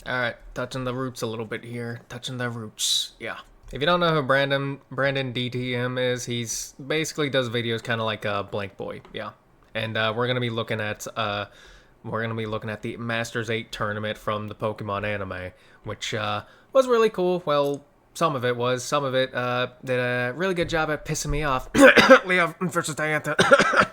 All right, touching the roots a little bit here. Touching the roots. Yeah. If you don't know who Brandon DTM is, he's basically does videos kind of like Blank Boy. Yeah. And we're gonna be looking at the Masters 8 tournament from the Pokemon anime, which was really cool. Well, some of it was. Some of it did a really good job at pissing me off. Leon versus Diantha.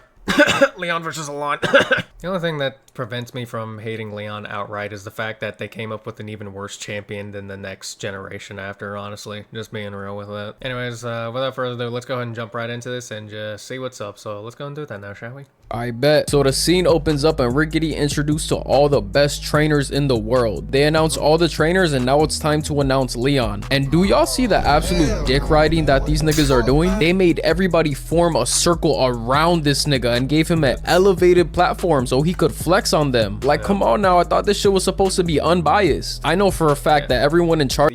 Leon versus Alain. The only thing that prevents me from hating Leon outright is the fact that they came up with an even worse champion than the next generation after, honestly. Just being real with it. Anyways, without further ado, let's go ahead and jump right into this and just see what's up. So let's go and do that now, shall we? I bet. So the scene opens up and we're getting introduced to all the best trainers in the world. They announce all the trainers and now it's time to announce Leon. And do y'all see the absolute dick riding that these niggas are doing? They made everybody form a circle around this nigga and gave him an elevated platform so he could flex on them. Like, come on now, I thought this shit was supposed to be unbiased. I know for a fact that everyone in charge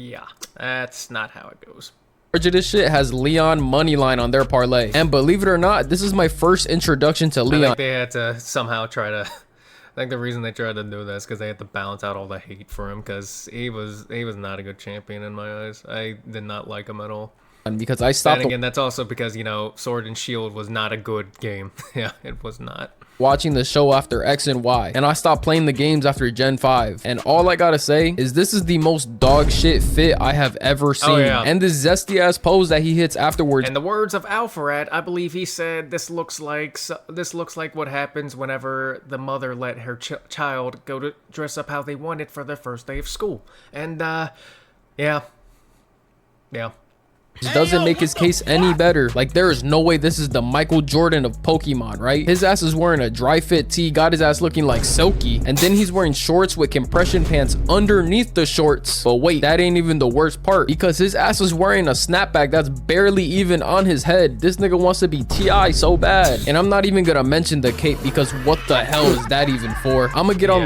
That's not how it goes. of this shit has Leon moneyline on their parlay. And believe it or not, this is my first introduction to Leon. I think they had to somehow try to... I think the reason they tried to do this because they had to balance out all the hate for him because he was not a good champion in my eyes. I did not like him at all. Because I stopped. And again, that's also because, you know, Sword and Shield was not a good game. Yeah, it was not. Watching the show after X and Y, and I stopped playing the games after Gen 5. And all I gotta say is this is the most dog shit fit I have ever seen. And this zesty ass pose that he hits afterwards. In the words of Alpharad, I believe he said this looks like what happens whenever the mother let her child go to dress up how they wanted for their first day of school. And yeah. This doesn't make his case any better. Like, there is no way this is the Michael Jordan of Pokemon, right? His ass is wearing a dry fit tee, got his ass looking like silky, and then he's wearing shorts with compression pants underneath the shorts. But wait, that ain't even the worst part, because his ass is wearing a snapback that's barely even on his head. This nigga wants to be T.I. so bad. And I'm not even gonna mention the cape, because what the hell is that even for? I'm gonna get on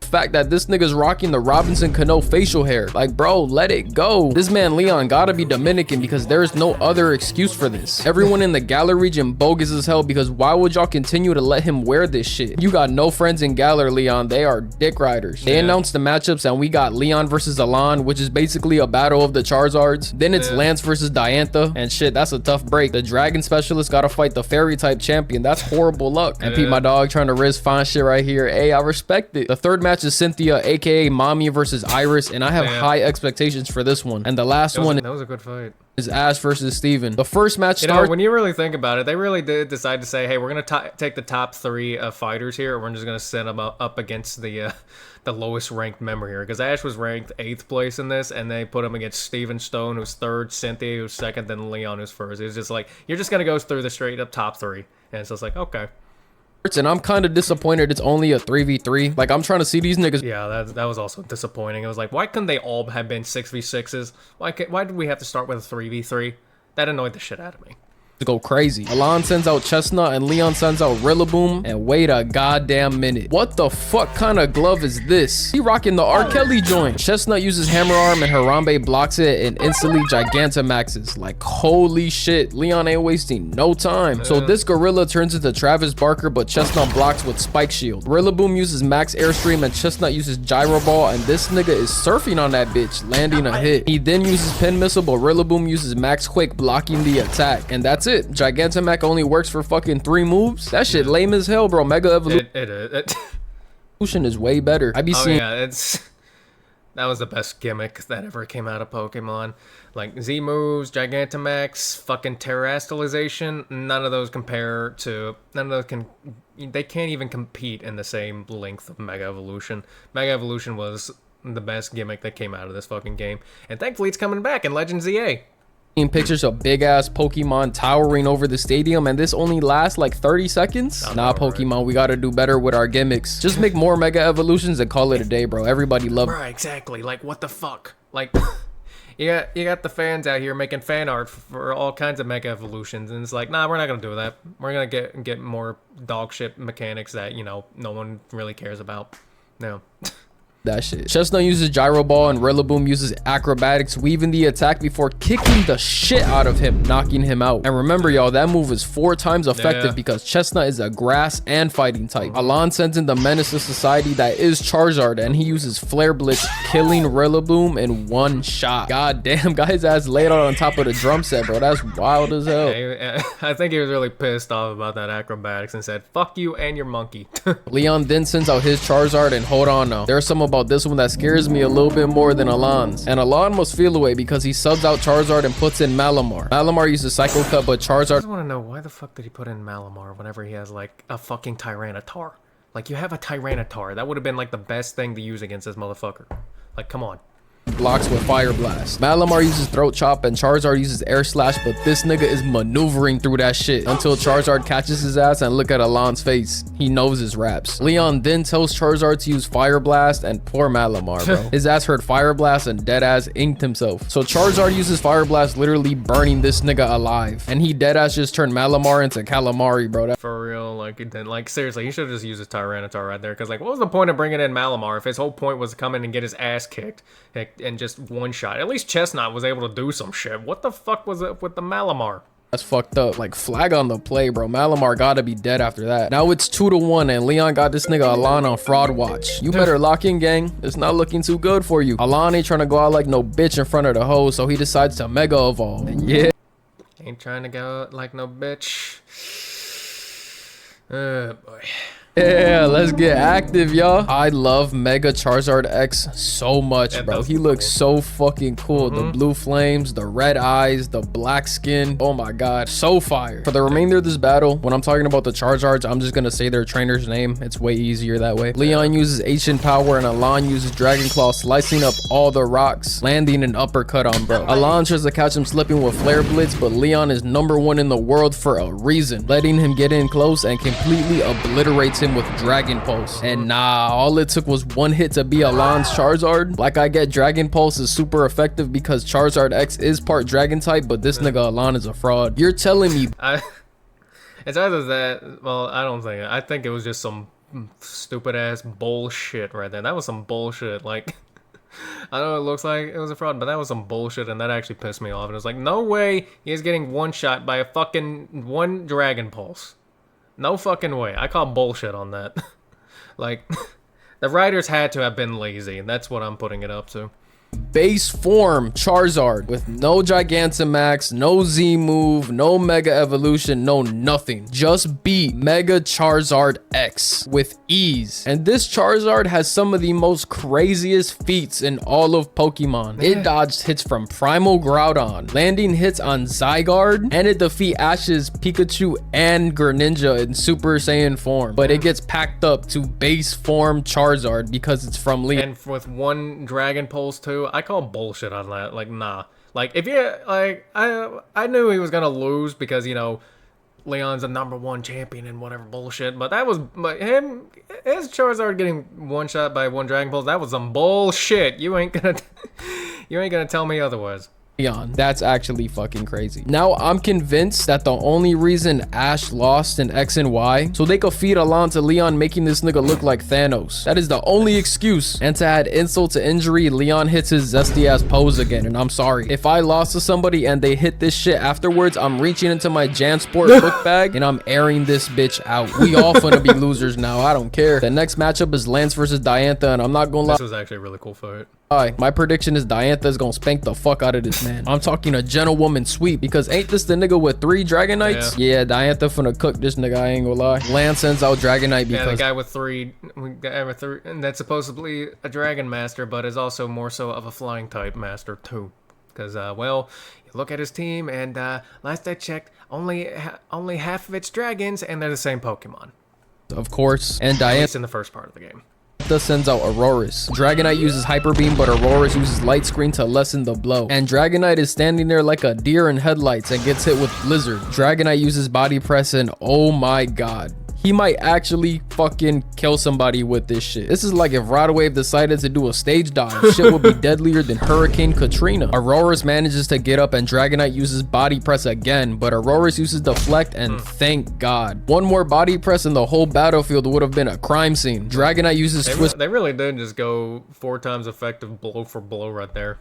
the fact that this nigga's rocking the Robinson Cano facial hair. Like, bro, let it go. This man Leon gotta be Dominican because there is no other excuse for this. Everyone in the Galar region bogus as hell because why would y'all continue to let him wear this shit? You got no friends in Galar, Leon. They are dick riders. They announced the matchups and we got Leon versus Alain, which is basically a battle of the Charizards. Then it's Lance versus Diantha, and shit, that's a tough break. The dragon specialist gotta fight the fairy type champion. That's horrible luck. And Pete, my dog, trying to risk fine shit right here. Hey, I respect it. The third match is Cynthia, aka Mommy versus Iris, and I have high expectations for this one. And the last one, that was a good fight, is Ash versus Steven. The first match starts. When you really think about it, they really did decide to say, hey, we're gonna take the top 3 fighters here, and we're just gonna set them up against the lowest ranked member here, because Ash was ranked 8th place in this, and they put him against Steven Stone, who's 3rd, Cynthia, who's 2nd, then Leon, who's 1st. It was just like, you're just gonna go through the straight up top 3, and so it's like, okay. And I'm kind of disappointed it's only a 3v3. Like, I'm trying to see these niggas. Yeah, that was also disappointing. It was like, why couldn't they all have been 6v6s? Why did we have to start with a 3v3? That annoyed the shit out of me. To go crazy. Alain sends out Chestnut and Leon sends out Rillaboom. And wait a goddamn minute. What the fuck kind of glove is this? He rocking the R. Kelly joint. Chestnut uses Hammer Arm and Harambe blocks it and instantly Gigantamaxes. Like, holy shit. Leon ain't wasting no time. So this gorilla turns into Travis Barker, but Chestnut blocks with Spike Shield. Rillaboom uses Max Airstream and Chestnut uses Gyro Ball, and this nigga is surfing on that bitch, landing a hit. He then uses Pin Missile, but Rillaboom uses Max Quick, blocking the attack. And that's it. Gigantamax only works for fucking 3 moves. That shit lame as hell, bro. Mega Evolution is way better. I be seeing. That was the best gimmick that ever came out of Pokemon. Like Z moves, Gigantamax, fucking Terastallization. None of those they can't even compete in the same length of Mega Evolution. Mega Evolution was the best gimmick that came out of this fucking game, and thankfully it's coming back in Legends ZA. Pictures of big ass Pokemon towering over the stadium, and this only lasts like 30 seconds. Nah, Pokemon, we gotta do better with our gimmicks. Just make more Mega Evolutions and call it a day, bro. Everybody loves it. Right, exactly. Like, what the fuck? Like, you got the fans out here making fan art for all kinds of Mega Evolutions, and it's like, nah, we're not gonna do that. We're gonna get more dog shit mechanics that, you know, no one really cares about. No. that shit. Chestnut uses gyro ball and Rillaboom uses acrobatics, weaving the attack before kicking the shit out of him, knocking him out. And remember, y'all, that move is 4 times effective because Chestnut is a grass and fighting type. Alain sends in the menace to society that is Charizard, and he uses Flare Blitz, killing Rillaboom in 1 shot. God damn, guy's ass laid out on top of the drum set, bro. That's wild as hell. I think he was really pissed off about that acrobatics and said, fuck you and your monkey. Leon then sends out his Charizard, and hold on now. There's some about this one that scares me a little bit more than Alain's. And Alain must feel away because he subs out Charizard and puts in Malamar. Malamar uses Cycle Cut, but Charizard... I just want to know, why the fuck did he put in Malamar whenever he has, like, a fucking Tyranitar? Like, you have a Tyranitar. That would have been, like, the best thing to use against this motherfucker. Like, come on. Blocks with Fire Blast. Malamar uses Throat Chop and Charizard uses Air Slash, but this nigga is maneuvering through that shit until Charizard catches his ass, and look at Alain's face. He knows his raps. Leon then tells Charizard to use Fire Blast, and poor Malamar, bro. His ass heard Fire Blast and deadass inked himself. So Charizard uses Fire Blast, literally burning this nigga alive. And he deadass just turned Malamar into Calamari, bro. For real, like, it didn't, like, seriously, he should have just used his Tyranitar right there. Because, like, what was the point of bringing in Malamar if his whole point was to come in and get his ass kicked and just one shot? At least Chestnut was able to do some shit. What the fuck was it with the Malamar? That's fucked up. Like, flag on the play, bro. Malamar gotta be dead after that. Now it's 2-1, and Leon got this nigga Alain on fraud watch. You better lock in, gang. It's not looking too good for you. Alain ain't trying to go out like no bitch in front of the hoe, so he decides to Mega Evolve. And yeah. Ain't trying to go out like no bitch. Boy. Yeah, let's get active, y'all. I love Mega Charizard X so much, bro. He looks so fucking cool. The blue flames, the red eyes, the black skin. Oh my god, so fire. For the remainder of this battle, when I'm talking about the Charizards, I'm just gonna say their trainer's name. It's way easier that way. Leon uses Ancient Power and Alain uses Dragon Claw, slicing up all the rocks, landing an uppercut on bro. Alain tries to catch him slipping with Flare Blitz, but Leon is #1 in the world for a reason, letting him get in close and completely obliterates him with Dragon Pulse. And nah, all it took was 1 hit to be Alain's Charizard. Like, I get Dragon Pulse is super effective because Charizard X is part Dragon type, but this nigga Alain is a fraud. You're telling me... It's either that... Well, I don't think... I think it was just some stupid ass bullshit right there. That was some bullshit. Like... I know it looks like it was a fraud, but that was some bullshit, and that actually pissed me off. And it was like, no way he is getting one shot by a fucking 1 Dragon Pulse. No fucking way. I call bullshit on that. Like, the writers had to have been lazy, and that's what I'm putting it up to. Base form Charizard with no Gigantamax, no Z move, no Mega Evolution, no nothing. Just beat Mega Charizard X with ease. And this Charizard has some of the most craziest feats in all of Pokemon. It dodged hits from Primal Groudon, landing hits on Zygarde, and it defeat Ash's Pikachu and Greninja in Super Saiyan form. But it gets packed up to base form Charizard because it's from Leon. And with 1 Dragon Pulse too, I call bullshit on that. Like, nah. Like, if you, like, I knew he was gonna lose because, you know, Leon's a #1 champion and whatever bullshit, but that was, but his Charizard getting 1 shot by 1 Dragon Pulse, that was some bullshit. You ain't gonna tell me otherwise. That's actually fucking crazy. Now I'm convinced that the only reason Ash lost in X and Y so they could feed Alain to Leon, making this nigga look like Thanos. That is the only excuse. And to add insult to injury, Leon hits his zesty ass pose again, and I'm sorry. If I lost to somebody and they hit this shit afterwards, I'm reaching into my Jansport book bag and I'm airing this bitch out. We all finna be losers now. I don't care. The next matchup is Lance versus Diantha, and I'm not gonna lie. This was actually a really cool fight. My prediction is Diantha is gonna spank the fuck out of this man. I'm talking a gentlewoman sweep, because ain't this the nigga with 3 Dragonites? Yeah, Diantha finna cook this nigga, I ain't gonna lie. Lance sends out Dragonite because... Yeah, the guy with 3, and that's supposedly a Dragon Master, but is also more so of a Flying type Master too. Because, well, you look at his team, and last I checked, only half of it's Dragons, and they're the same Pokemon. Of course, and Diantha... At least in the first part of the game. Sends out Aurorus. Dragonite uses Hyper Beam, but Aurorus uses Light Screen to lessen the blow. And Dragonite is standing there like a deer in headlights and gets hit with Blizzard. Dragonite uses Body Press, and oh my god, He might actually fucking kill somebody with this shit. This is like if Rodwave decided to do a stage dive. Shit would be deadlier than Hurricane Katrina. Aurorus manages to get up and Dragonite uses body press again, but Aurorus uses deflect and thank God. One more body press and the whole battlefield would have been a crime scene. Dragonite uses twist. They really did just go 4 times effective blow for blow right there.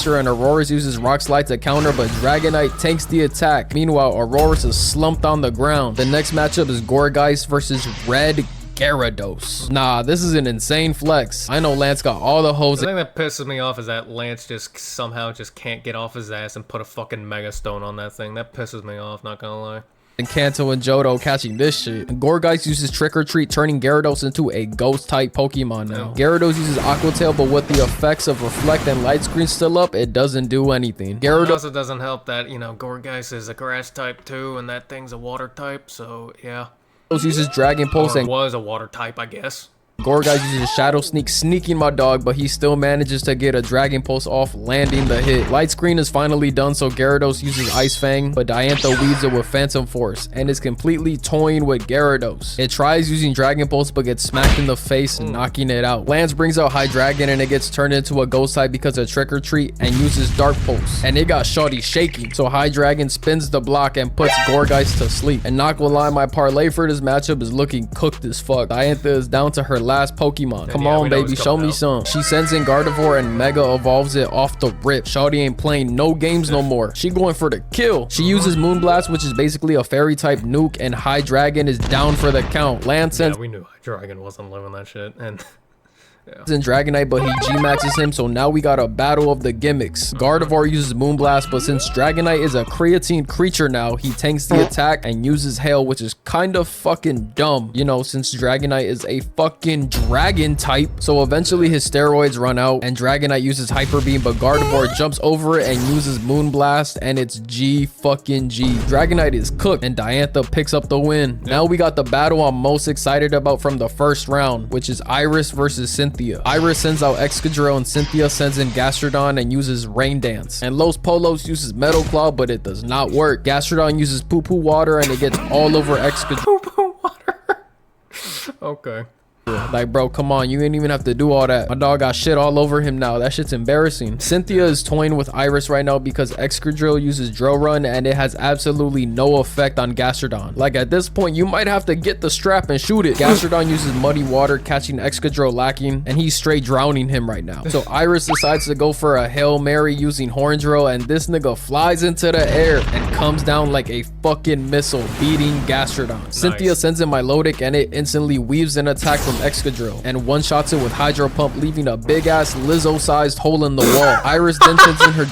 Sure, and Aurorus uses Rock Slide to counter, but Dragonite tanks the attack. Meanwhile, Aurorus is slumped on the ground. The next matchup is Gourgeist versus Red Gyarados. Nah, this is an insane flex. I know Lance got all the hoes. The thing that pisses me off is that Lance just somehow just can't get off his ass and put a fucking Mega Stone on that thing. That pisses me off, not gonna lie. And Kanto and Johto catching this shit. And Gourgeist uses Trick or Treat, turning Gyarados into a ghost type Pokemon now. Gyarados uses Aqua Tail, but with the effects of Reflect and Light Screen still up, it doesn't do anything. Gyarados also doesn't help that, you know, Gourgeist is a grass type too, and that thing's a water type, so yeah. Uses Dragon Pulse and was a water type, I guess. Gourgeist uses Shadow Sneak, sneaking my dog, but he still manages to get a Dragon Pulse off, landing the hit. Light Screen is finally done, so Gyarados uses Ice Fang, but Diantha weaves it with Phantom Force and is completely toying with Gyarados. It tries using Dragon Pulse, but gets smacked in the face, knocking it out. Lance brings out Hydreigon, and it gets turned into a Ghost type because of Trick or Treat, and uses Dark Pulse. And it got Shawty shaking, so Hydreigon spins the block and puts Gourgeist to sleep. And not gonna lie, my parlay for this matchup is looking cooked as fuck. Diantha is down to her last Pokemon. Come on, baby, show me some. She sends in Gardevoir and Mega evolves it off the rip. Shawty ain't playing no games no more. She going for the kill. She uses Moonblast, which is basically a fairy type nuke, and Hydreigon is down for the count. Lance sends. Yeah, we knew Hydreigon wasn't living that shit, and in Dragonite, but he G-maxes him, so now we got a battle of the gimmicks. Gardevoir uses Moonblast, but since Dragonite is a creatine creature now, he tanks the attack and uses Hail, which is kind of fucking dumb, you know, since Dragonite is a fucking dragon type. So eventually his steroids run out and Dragonite uses Hyper Beam, but Gardevoir jumps over it and uses Moonblast, and it's G fucking G. Dragonite is cooked and Diantha picks up the win. Now we got the battle I'm most excited about from the first round, which is Iris versus Cynthia. Iris sends out Excadrill and Cynthia sends in Gastrodon and uses Rain Dance. And Los Polos uses Metal Claw, but it does not work. Gastrodon uses Poo Poo Water and it gets all over Excadrill. Poo Poo Water. Okay. Like, bro, come on, you ain't even have to do all that. My dog got shit all over him now. That shit's embarrassing. Cynthia is toying with Iris right now because Excadrill uses Drill Run and it has absolutely no effect on Gastrodon. Like, at this point, you might have to get the strap and shoot it. Gastrodon uses Muddy Water, catching Excadrill lacking, and he's straight drowning him right now. So Iris decides to go for a Hail Mary using Horn Drill, and this nigga flies into the air and comes down like a fucking missile, beating Gastrodon. Nice. Cynthia sends in Milotic, and it instantly weaves an attack from Excadrill and one-shots it with Hydro Pump, leaving a big-ass Lizzo-sized hole in the wall. Iris then sends in her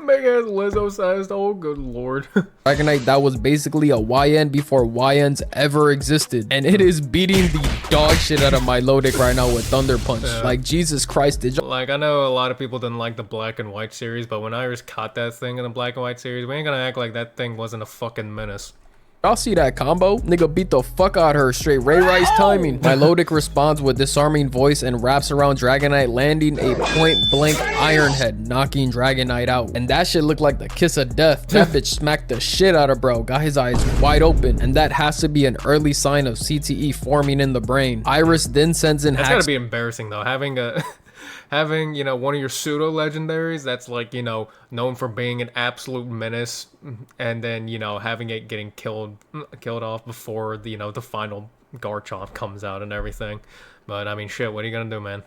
big-ass Lizzo-sized hole, good lord. Dragonite that was basically a YN before YNs ever existed, and it is beating the dog shit out of Milotic right now with Thunder Punch. Like, Jesus Christ, did you... Like, I know a lot of people didn't like the Black and White series, but when Iris caught that thing in the Black and White series, we ain't gonna act like that thing wasn't a fucking menace. Y'all see that combo? Nigga beat the fuck out of her, straight Ray Rice timing. Milotic responds with Disarming Voice and wraps around Dragonite, landing a point-blank Iron Head, knocking Dragonite out. And that shit looked like the kiss of death. That bitch smacked the shit out of bro, got his eyes wide open, and that has to be an early sign of CTE forming in the brain. Iris then sends in That's gotta be embarrassing though, having a... having, you know, one of your pseudo legendaries that's like, you know, known for being an absolute menace, and then, you know, having it getting killed off before the, you know, the final Garchomp comes out and everything. But I mean, shit, what are you gonna do, man?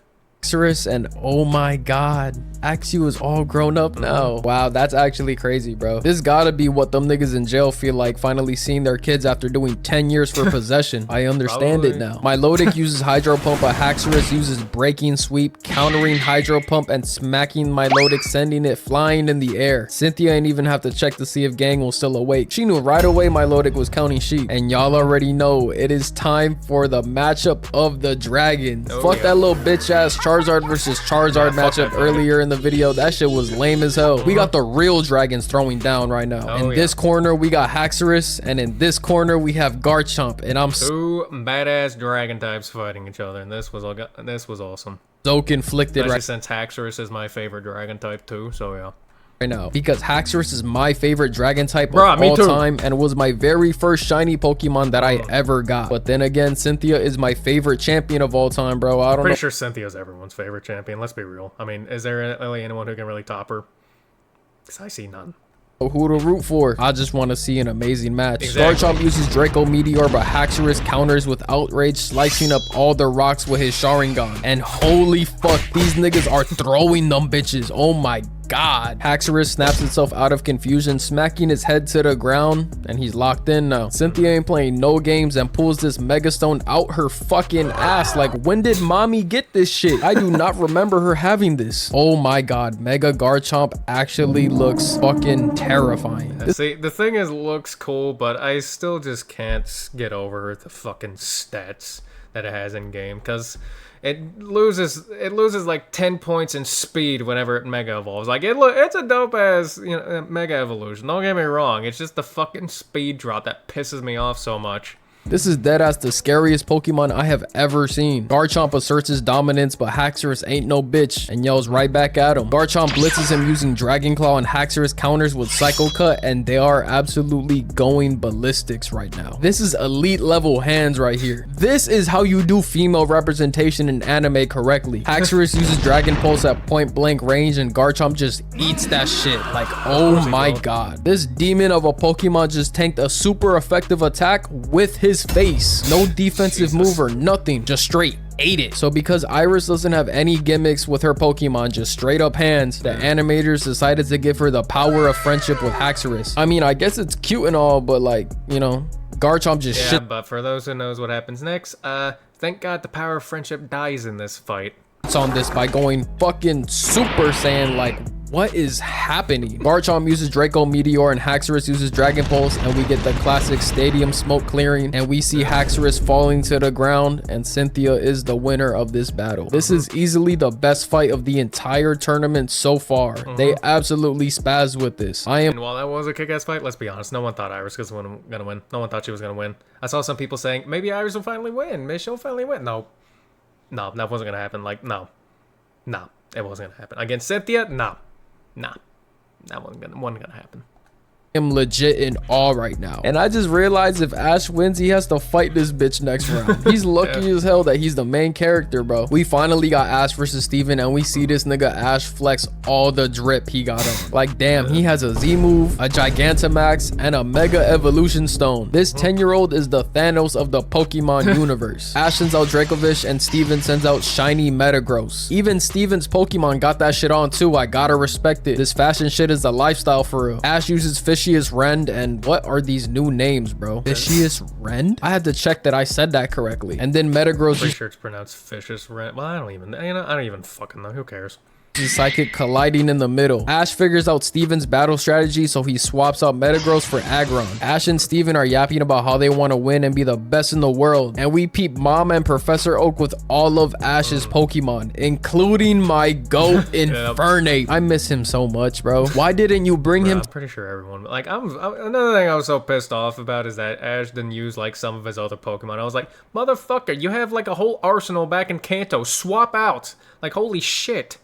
And oh my god, Axew is all grown up now. Wow, that's actually crazy, bro. This gotta be what them niggas in jail feel like, finally seeing their kids after doing 10 years for possession. I understand it now. Milotic uses Hydro Pump, but Haxorus uses Breaking Sweep, countering Hydro Pump and smacking Milotic, sending it flying in the air. Cynthia ain't even have to check to see if Gang was still awake. She knew right away Milotic was counting sheep. And y'all already know it is time for the matchup of the dragons. Fuck that little bitch ass Charizard versus Charizard matchup earlier in the video. That shit was lame as hell. We got the real dragons throwing down right now. In this corner, we got Haxorus, and in this corner, we have Garchomp. And I'm two badass dragon types fighting each other, and this was awesome. So conflicted, especially since Haxorus is my favorite dragon type too. So yeah. right now because Haxorus is my favorite dragon type of Bruh, me all too. time and was my very first shiny Pokemon that I ever got. But then again, Cynthia is my favorite champion of all time, bro. I don't know. Pretty sure Cynthia's everyone's favorite champion. Let's be real. I mean, is there really anyone who can really top her? Because I see none. Who to root for. I just want to see an amazing match. Exactly. Garchomp uses Draco Meteor, but Haxorus counters with Outrage, slicing up all the rocks with his Sharingan. And holy fuck, these niggas are throwing them bitches. Oh my god. Haxorus snaps itself out of confusion, smacking his head to the ground, and he's locked in now. Cynthia ain't playing no games and pulls this Mega Stone out her fucking ass. Like, when did mommy get this shit? I do not remember her having this. Oh my god, Mega Garchomp actually looks fucking terrifying. See, the thing is, it looks cool, but I still just can't get over the fucking stats that it has in game, because it loses like 10 points in speed whenever it mega evolves. Like, it's a dope ass, you know, mega evolution. Don't get me wrong. It's just the fucking speed drop that pisses me off so much. This is deadass the scariest Pokemon I have ever seen. Garchomp asserts his dominance, but Haxorus ain't no bitch and yells right back at him. Garchomp blitzes him using Dragon Claw and Haxorus counters with Psycho Cut, and they are absolutely going ballistics right now. This is elite level hands right here. This is how you do female representation in anime correctly. Haxorus uses Dragon Pulse at point blank range and Garchomp just eats that shit. Like, oh my god. This demon of a Pokemon just tanked a super effective attack with his face. No defensive move or nothing, just straight ate it. So because Iris doesn't have any gimmicks with her Pokemon, just straight up hands, the animators decided to give her the power of friendship with Haxorus. I mean, I guess it's cute and all, but like, you know, Garchomp just shit But for those who knows what happens next, thank god the power of friendship dies in this fight. on this by going fucking Super Saiyan. Like, what is happening? Garchomp uses Draco Meteor and Haxorus uses Dragon Pulse, and we get the classic stadium smoke clearing, and we see Haxorus falling to the ground, and Cynthia is the winner of this battle. This is easily the best fight of the entire tournament so far. They absolutely spaz with this. And while that was a kick-ass fight, let's be honest, no one thought Iris was gonna win. No one thought she was gonna win. I saw some people saying, maybe Iris will finally win. Maybe she'll finally win. No, that wasn't gonna happen. Like, no, it wasn't gonna happen. Against Cynthia, nah, that wasn't gonna happen. I'm legit in awe right now, and I just realized if Ash wins, he has to fight this bitch next round. He's lucky as hell that he's the main character, bro. We finally got Ash versus Steven, and we see this nigga Ash flex all the drip he got on. Like, damn, he has a Z move, a Gigantamax, and a Mega Evolution Stone. This 10-year-old is the Thanos of the Pokemon universe. Ash sends out Dracovish, and Steven sends out Shiny Metagross. Even Steven's Pokemon got that shit on too. I gotta respect it. This fashion shit is a lifestyle for real. Ash uses Fishious Rend, and what are these new names, bro? Fishious Rend? I had to check that I said that correctly. And then Metagross, Pretty sure it's pronounced Fishious Rend. Well, I don't even fucking know. Who cares? Psychic colliding in the middle. Ash figures out Steven's battle strategy, so he swaps out Metagross for Aggron. Ash and Steven are yapping about how they want to win and be the best in the world, and we peep Mom and Professor Oak with all of Ash's Pokemon, including my goat Infernape. I miss him so much, bro. Why didn't you bring him? I'm pretty sure everyone. Like, another thing I was so pissed off about is that Ash didn't use like some of his other Pokemon. I was like, motherfucker, you have like a whole arsenal back in Kanto. Swap out. Like, holy shit.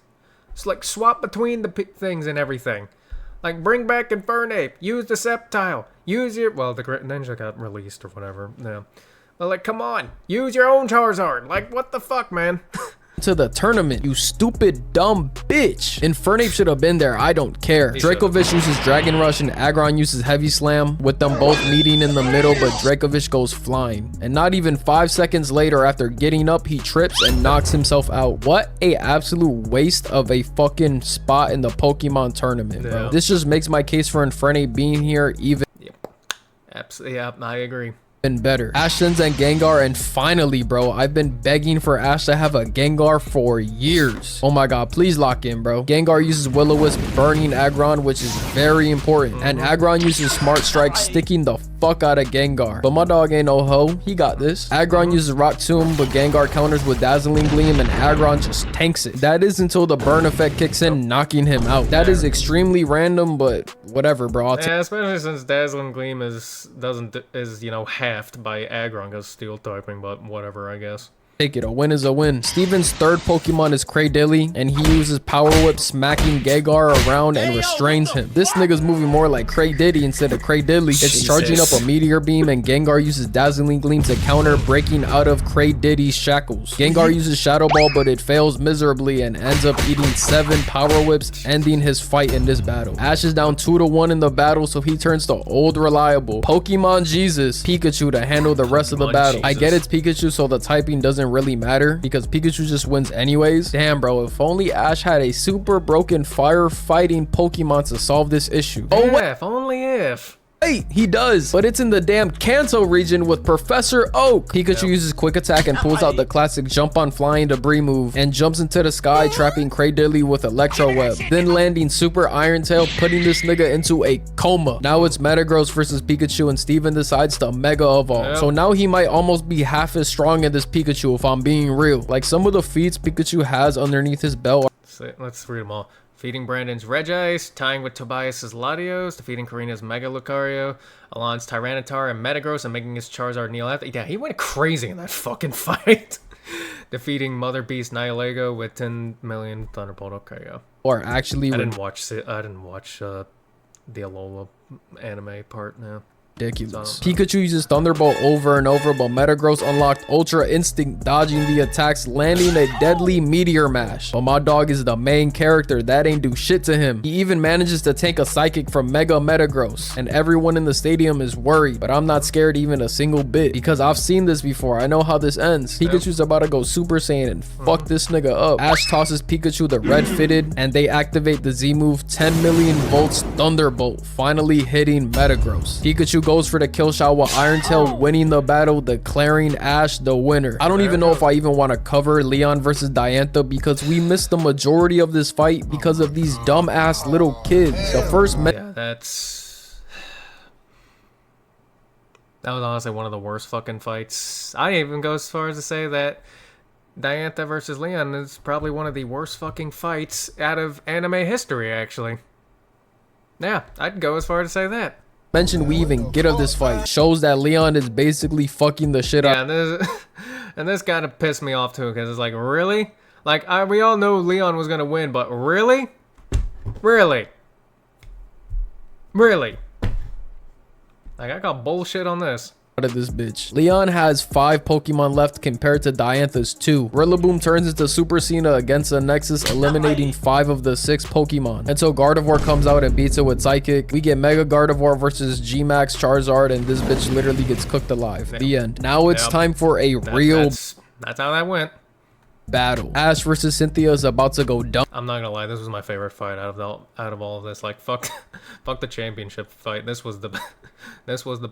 It's like swap between the things and everything. Like, bring back Infernape. Use the Sceptile. Use your... Well, the Great Ninja got released or whatever. Yeah. But, like, come on. Use your own Charizard. Like, what the fuck, man? To the tournament, you stupid dumb bitch. Infernape should have been there. I don't care. Dracovish uses Dragon Rush and Aggron uses Heavy Slam, with them both meeting in the middle, but Dracovish goes flying. And not even 5 seconds later, after getting up, he trips and knocks himself out. What a absolute waste of a fucking spot in the Pokemon tournament, bro. This just makes my case for Infernape being here even Absolutely. Yeah, I agree. better. Ash sends and Gengar, and finally, bro, I've been begging for Ash to have a Gengar for years. Oh my god, please lock in, bro. Gengar uses Will-O-Wisp, burning Aggron, which is very important, and Aggron uses Smart Strike, sticking the fuck out of Gengar. But my dog ain't no hoe. He got this. Aggron uses Rock Tomb, but Gengar counters with Dazzling Gleam, and Aggron just tanks it. That is until the burn effect kicks in, knocking him out. That is extremely random, but whatever, bro. Yeah, especially since Dazzling Gleam is you know, halved by Aggron because steel typing, but whatever, I guess. Take it, a win is a win. Steven's third Pokemon is Cradilly, and he uses Power Whip, smacking Gengar around and restrains him. This nigga's moving more like Cradiddy instead of Cradilly. It's charging up a Meteor Beam, and Gengar uses Dazzling Gleam to counter, breaking out of Cradiddy's shackles. Gengar uses Shadow Ball, but it fails miserably and ends up eating 7 Power Whips, ending his fight in this battle. Ash is down 2-1 in the battle, so he turns to old reliable Pokemon Jesus Pikachu to handle the rest of the battle. I get it's Pikachu, so the typing doesn't really matter because Pikachu just wins anyways. Damn, bro, if only Ash had a super broken fire fighting Pokemon to solve this issue. Yeah, oh, if only if. Wait, he does, but it's in the damn Kanto region with Professor Oak. Pikachu uses Quick Attack and pulls out the classic jump on flying debris move and jumps into the sky, trapping Cradilly with Electro Web, then landing Super Iron Tail, putting this nigga into a coma. Now it's Metagross versus Pikachu, and Steven decides to Mega Evolve. So now he might almost be half as strong as this Pikachu if I'm being real. Like, some of the feats Pikachu has underneath his belt. Let's read them all. Defeating Brandon's Regice, tying with Tobias's Latios, defeating Karina's Mega Lucario, Alain's Tyranitar and Metagross, and making his Charizard kneel after. Yeah, he went crazy in that fucking fight. Defeating Mother Beast Nihilego with 10 million Thunderbolt. Okay, yeah. Or actually, I didn't watch the Alola anime part now. Ridiculous. Pikachu uses Thunderbolt over and over, but Metagross unlocked Ultra Instinct, dodging the attacks, landing a deadly Meteor Mash. But my dog is the main character. That ain't do shit to him. He even manages to tank a Psychic from Mega Metagross, and everyone in the stadium is worried. But I'm not scared even a single bit, because I've seen this before. I know how this ends. Pikachu's about to go Super Saiyan and fuck this nigga up. Ash tosses Pikachu the Red Fitted, and they activate the Z move 10 million volts Thunderbolt, finally hitting Metagross. Pikachu goes for the kill shot with Iron Tail, winning the battle, declaring Ash the winner. I don't even know if I even want to cover Leon versus Diantha because we missed the majority of this fight because of these dumbass little kids. The first that was honestly one of the worst fucking fights. I even go as far as to say that Diantha versus Leon is probably one of the worst fucking fights out of anime history, actually. Yeah, I'd go as far as to say that. Mention we even get of this fight shows that Leon is basically fucking the shit out. Yeah, and this kind of pissed me off too, because it's like, really? Like, we all know Leon was gonna win, but really? Really? Really? Like, I got bullshit on this. Of this bitch. Leon has 5 Pokemon left compared to Diantha's 2. Rillaboom turns into Super Cena against the Nexus, eliminating 5 of the 6 Pokemon until Gardevoir comes out and beats it with Psychic. We get Mega Gardevoir versus G-Max Charizard, and this bitch literally gets cooked alive. The end. Now it's time for a that's how that went. Battle. Ash versus Cynthia is about to go dumb. I'm not gonna lie, this was my favorite fight out of all of this. Like, fuck the championship fight. This was the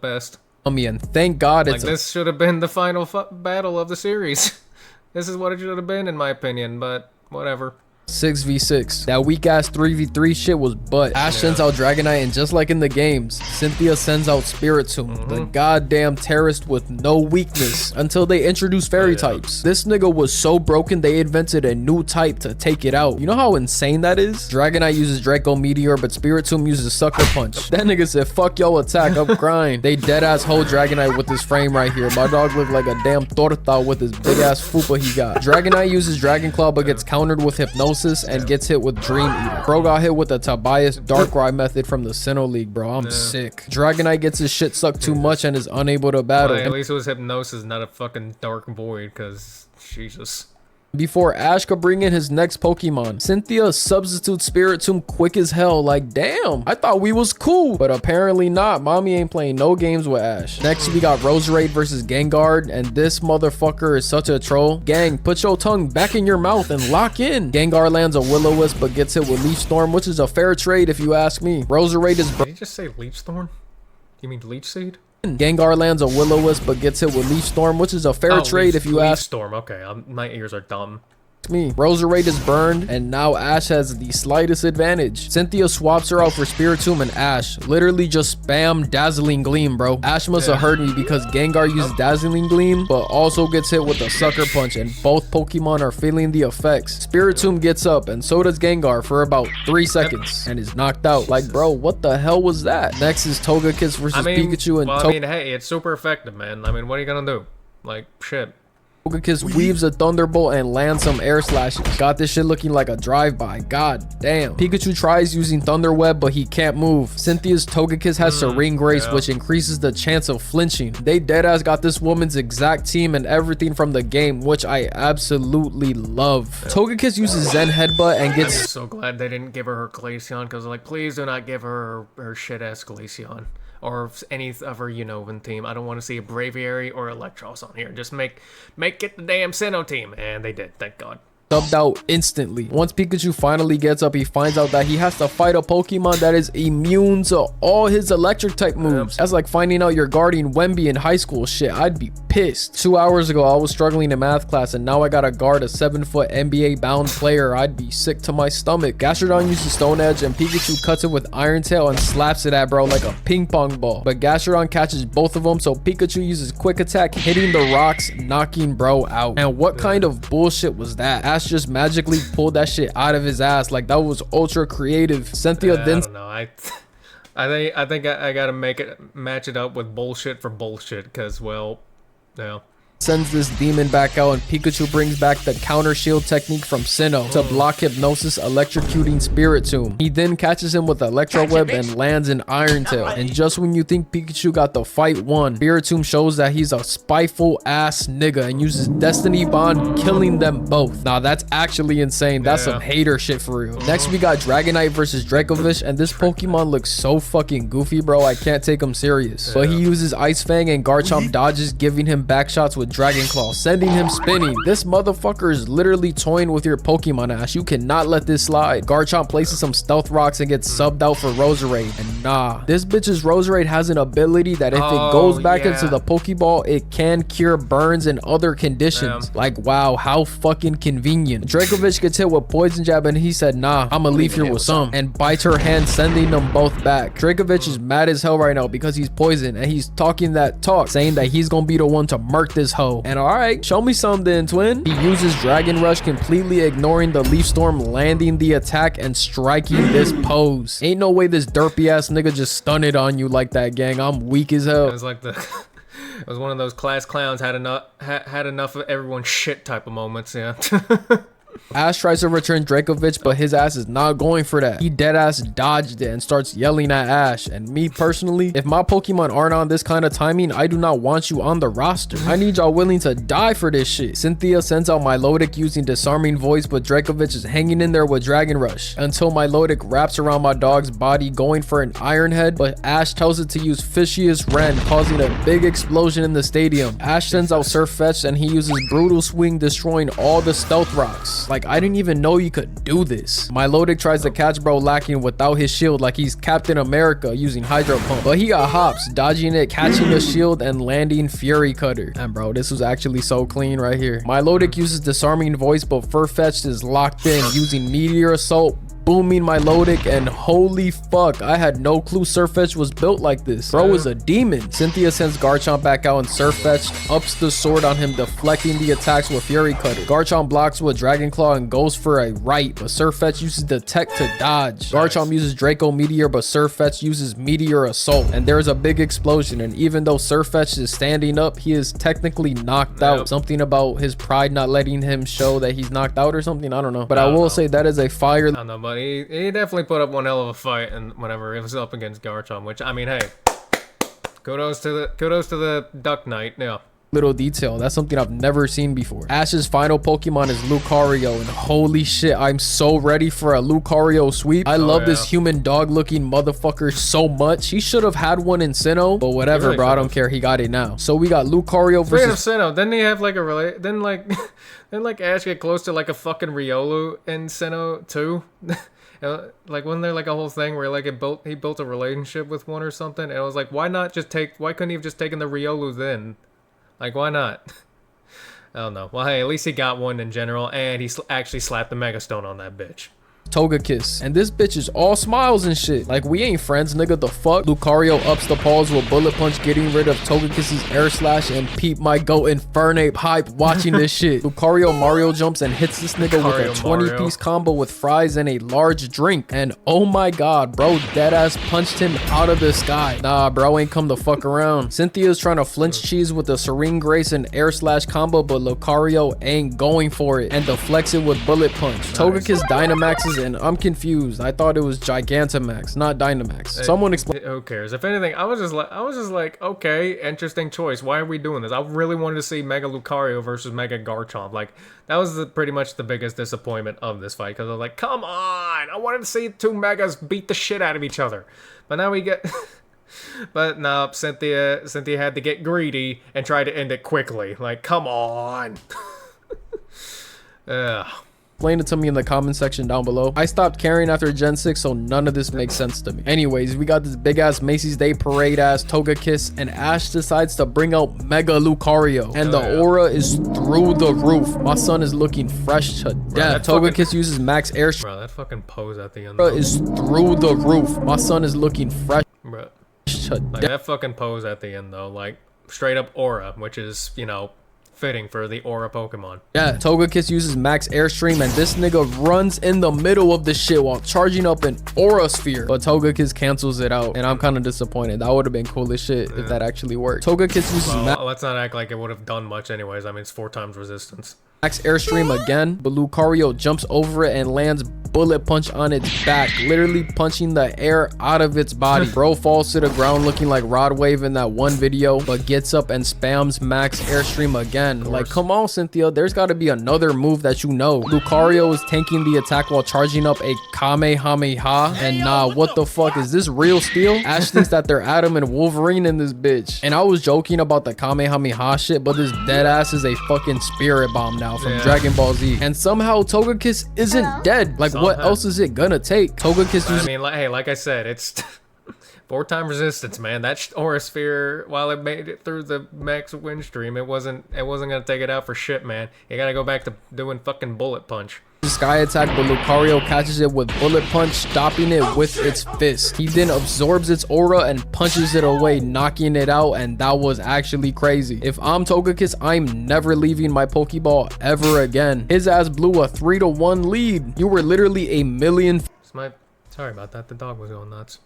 best. And thank God it's like, this should have been the final battle of the series. This is what it should have been, in my opinion, but whatever. 6v6. That weak ass 3v3 shit was butt. Ash sends out Dragonite, and just like in the games, Cynthia sends out Spiritomb, the goddamn terrorist with no weakness, until they introduce fairy types. This nigga was so broken they invented a new type to take it out. You know how insane that is? Dragonite uses Draco Meteor, but Spiritomb uses Sucker Punch. That nigga said, fuck yo attack, I'm crying. They dead ass hold Dragonite with this frame right here. My dog looked like a damn torta with his big ass fupa he got. Dragonite uses Dragon Claw but gets countered with Hypnosis and gets hit with Dream Eater. Bro got hit with the Tobias Darkrai method from the Sinnoh League, bro. I'm sick. Dragonite gets his shit sucked too much and is unable to battle. Well, at least it was Hypnosis, not a fucking Dark Void, because Jesus. Before Ash could bring in his next Pokemon, Cynthia substitutes Spiritomb quick as hell. Like, damn, I thought we was cool, but apparently not. Mommy ain't playing no games with Ash. Next, we got Roserade versus Gengar, and this motherfucker is such a troll. Gang, put your tongue back in your mouth and lock in. Gengar lands a Will-O-Wisp but gets hit with Leaf Storm, which is a fair trade if you ask me. Roserade is... Did you just say Leaf Storm? You mean Leech Seed? Gengar lands a Will-O-Wisp but gets hit with Leaf Storm, which is a fair trade if you ask. Leaf Storm, okay. My ears are dumb. Me. Roserade is burned, and now Ash has the slightest advantage. Cynthia swaps her out for Spiritomb, and Ash literally just spam Dazzling Gleam, bro. Ash must have heard me because Gengar uses Dazzling Gleam, but also gets hit with a Sucker Punch, and both Pokemon are feeling the effects. Spiritomb gets up, and so does Gengar for about 3 seconds, and is knocked out. Like, bro, what the hell was that? Next is Togekiss versus Pikachu, and hey, it's super effective, man. I mean, what are you gonna do? Like, shit. Togekiss weaves a Thunderbolt and lands some air slashes. Got this shit looking like a drive-by. God damn. Pikachu tries using Thunder Web, but he can't move. Cynthia's Togekiss has Serene Grace, which increases the chance of flinching. They deadass got this woman's exact team and everything from the game, which I absolutely love. Togekiss uses Zen Headbutt and gets... I'm so glad they didn't give her Glaceon, because like, please do not give her shit-ass Glaceon. Or any of her Unova team. I don't want to see a Braviary or Electros on here. Just make it the damn Sinnoh team. And they did, thank God. Subbed out instantly. Once Pikachu finally gets up, he finds out that he has to fight a Pokemon that is immune to all his electric type moves. That's like finding out your guardian Wemby in high school. Shit, I'd be pissed. 2 hours ago, I was struggling in math class, and now I gotta guard a 7-foot NBA bound player. I'd be sick to my stomach. Gastrodon uses Stone Edge, and Pikachu cuts it with Iron Tail and slaps it at bro like a ping pong ball. But Gastrodon catches both of them, so Pikachu uses Quick Attack, hitting the rocks, knocking bro out. And what kind of bullshit was that? Ash just magically pulled that shit out of his ass. Like, that was ultra creative. Cynthia then... I don't know. I think I gotta match it up with bullshit for bullshit, because, well, yeah. Sends this demon back out, and Pikachu brings back the counter shield technique from Sinnoh to block Hypnosis, electrocuting Spiritomb. He then catches him with Electro Web and lands an Iron Tail. And just when you think Pikachu got the fight won, Spiritomb shows that he's a spiteful ass nigga and uses Destiny Bond, killing them both. Now that's actually insane. That's some hater shit for real. Next we got Dragonite versus Dracovish, and this Pokemon looks so fucking goofy, bro. I can't take him serious. But he uses Ice Fang, and Garchomp dodges, giving him back shots with Dragon Claw, sending him spinning. This motherfucker is literally toying with your Pokemon, Ash. You cannot let this slide. Garchomp places some Stealth Rocks and gets subbed out for Roserade. And nah, this bitch's Roserade has an ability that if it goes back into the Pokeball, it can cure burns and other conditions. Like, wow, how fucking convenient. Dracovish gets hit with Poison Jab, and he said, nah, I'ma leave here with some, and bites her hand, sending them both back. Dracovish is mad as hell right now because he's poisoned, and he's talking that talk, saying that he's gonna be the one to murk this hoe. And alright, show me something, twin. He uses Dragon Rush, completely ignoring the Leaf Storm, landing the attack and striking this pose. Ain't no way this derpy ass nigga just stunned on you like that, gang. I'm weak as hell. It was like it was one of those class clowns had enough of everyone's shit type of moments, yeah. Ash tries to return Dracovish, but his ass is not going for that. He deadass dodged it and starts yelling at Ash. And me personally, if my Pokemon aren't on this kind of timing, I do not want you on the roster. I need y'all willing to die for this shit. Cynthia sends out Milotic using Disarming Voice, but Dracovish is hanging in there with Dragon Rush until Milotic wraps around my dog's body, going for an Iron Head, but Ash tells it to use Fishious Rend, causing a big explosion in the stadium. Ash sends out Surfetch, and he uses Brutal Swing, destroying all the Stealth Rocks. Like, I didn't even know you could do this. Milotic tries to catch bro lacking without his shield like he's Captain America using Hydro Pump, but he got hops, dodging it, catching the shield, and landing Fury Cutter. And bro, this was actually so clean right here. Milotic uses Disarming Voice, but Furfetch'd is locked in using Meteor Assault, booming Milotic, and holy fuck, I had no clue Surfetch was built like this. Bro is a demon. Cynthia sends Garchomp back out, and Surfetch ups the sword on him, deflecting the attacks with Fury Cutter. Garchomp blocks with Dragon Claw and goes for a right, but Surfetch uses the tech to dodge. Garchomp uses Draco Meteor, but Surfetch uses Meteor Assault, and there's a big explosion. And even though Surfetch is standing up, he is technically knocked out. Something about his pride not letting him show that he's knocked out or something, I don't know. But I will say that is a fire. I don't know, but he definitely put up one hell of a fight, and whenever it was up against Garchomp, which, I mean, hey, kudos to the Duck Knight, yeah. Little detail, that's something I've never seen before. Ash's final Pokemon is Lucario, and holy shit, I'm so ready for a Lucario sweep. I love this human dog looking motherfucker so much. He should have had one in Sinnoh, but whatever, bro, I don't care. He got it now. So we got Lucario versus Sinnoh. Didn't he have like a Didn't like Ash get close to like a fucking Riolu in Sinnoh too? Like, wasn't there like a whole thing where like he built a relationship with one or something? And I was like, why couldn't he have just taken the Riolu then? Like, why not? I don't know. Well, hey, at least he got one in general, and he actually slapped the Mega Stone on that bitch. Togekiss. And this bitch is all smiles and shit. Like, we ain't friends, nigga. The fuck? Lucario ups the pause with Bullet Punch, getting rid of Togekiss's Air Slash, and peep my goat Infernape hype watching this shit. Lucario Mario jumps and hits this nigga with a 20-piece combo with fries and a large drink. And oh my god, bro, deadass punched him out of the sky. Nah, bro ain't come the fuck around. Cynthia's trying to flinch cheese with a Serene Grace and Air Slash combo, but Lucario ain't going for it and deflects it with Bullet Punch. Togekiss Dynamaxes, and I'm confused. I thought it was Gigantamax, not Dynamax. Someone explain. Who cares? If anything, I was just like, okay, interesting choice. Why are we doing this? I really wanted to see Mega Lucario versus Mega Garchomp. Like, that was pretty much the biggest disappointment of this fight, because I was like, come on, I wanted to see two Megas beat the shit out of each other. But now we get... But no, Cynthia had to get greedy and try to end it quickly. Like, come on. Ugh. Explain it to me in the comment section down below. I stopped caring after Gen 6, so none of this makes sense to me. Anyways, we got this big ass Macy's Day Parade ass Togekiss, and Ash decides to bring out Mega Lucario, and the aura is through the roof. My son is looking fresh to death. Togekiss uses max air. Bro, that fucking pose at the end is through the roof. My son is looking fresh. Bro. Like, that fucking pose at the end though, like straight up aura, which is, you know, fitting for the aura Pokemon. Yeah, Togekiss uses max airstream, and this nigga runs in the middle of the shit while charging up an aura sphere, but Togekiss cancels it out, and I'm kind of disappointed. That would have been cool as shit if that actually worked. Togekiss uses let's not act like it would have done much anyways. I mean, it's 4 times resistance. Max airstream again, but Lucario jumps over it and lands Bullet Punch on its back, literally punching the air out of its body. Bro falls to the ground looking like Rod Wave in that one video, but gets up and spams max airstream again. Like, come on, Cynthia, there's got to be another move that you know. Lucario is tanking the attack while charging up a Kamehameha, and nah, what the fuck, is this real steel? Ash thinks that they're Adam and Wolverine in this bitch. And I was joking about the Kamehameha shit, but this dead ass is a fucking spirit bomb now from Dragon Ball Z. And somehow Togekiss isn't dead. Like, what else is it gonna take? Togekiss uses... I mean, hey, like I said, it's 4-time resistance, man. That aura sphere, while it made it through the max wind stream, it wasn't gonna take it out for shit, man. You gotta go back to doing fucking Bullet Punch. Sky attack, but Lucario catches it with Bullet Punch, stopping it with its fist. He then absorbs its aura and punches it away, knocking it out, and that was actually crazy. If I'm Togekiss, I'm never leaving my Pokeball ever again. His ass blew a 3-1 lead. You were literally a million... Sorry about that. The dog was going nuts.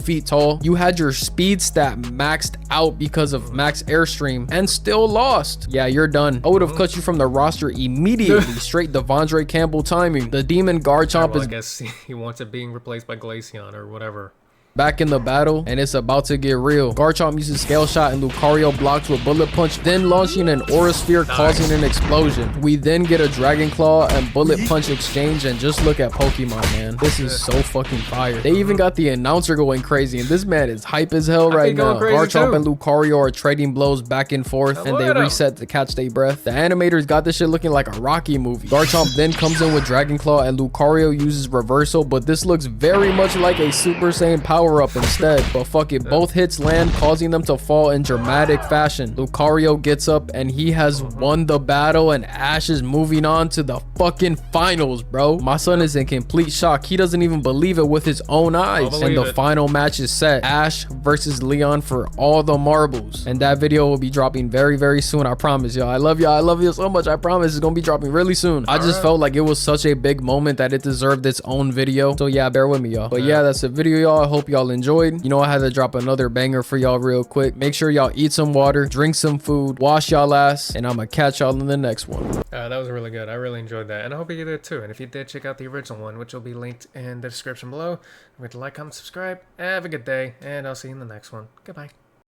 Feet tall. You had your speed stat maxed out because of max airstream and still lost. Yeah, you're done. I would have cut you from the roster immediately. Straight Devondre Campbell timing. The demon Garchomp is... I guess he wants it being replaced by Glaceon or whatever. Back in the battle, and it's about to get real. Garchomp uses Scale Shot and Lucario blocks with Bullet Punch, then launching an Aura Sphere, causing an explosion. We then get a Dragon Claw and Bullet Punch exchange, and just look at Pokemon, man. This is so fucking fire. They even got the announcer going crazy, and this man is hype as hell right now. Garchomp and Lucario are trading blows back and forth, and they reset to catch their breath. The animators got this shit looking like a Rocky movie. Garchomp then comes in with Dragon Claw, and Lucario uses Reversal, but this looks very much like a Super Saiyan power up instead. But fuck it, both hits land, causing them to fall in dramatic fashion. Lucario gets up and he has won the battle, and Ash is moving on to the fucking finals, bro. My son is in complete shock. He doesn't even believe it with his own eyes. And the final match is set. Ash versus Leon for all the marbles. And that video will be dropping very, very soon. I promise y'all. I love y'all. I love you so much. I promise it's gonna be dropping really soon. I just felt like it was such a big moment that it deserved its own video. So yeah, bear with me, y'all. But yeah, that's the video, y'all. I hope y'all enjoyed. You know, I had to drop another banger for y'all real quick. Make sure y'all eat some water, drink some food, wash y'all ass, and I'm gonna catch y'all in the next one. That was really good. I really enjoyed that, and I hope you did too. And if you did, check out the original one, which will be linked in the description below. Remember to like, comment, subscribe. Have a good day, and I'll see you in the next one. Goodbye.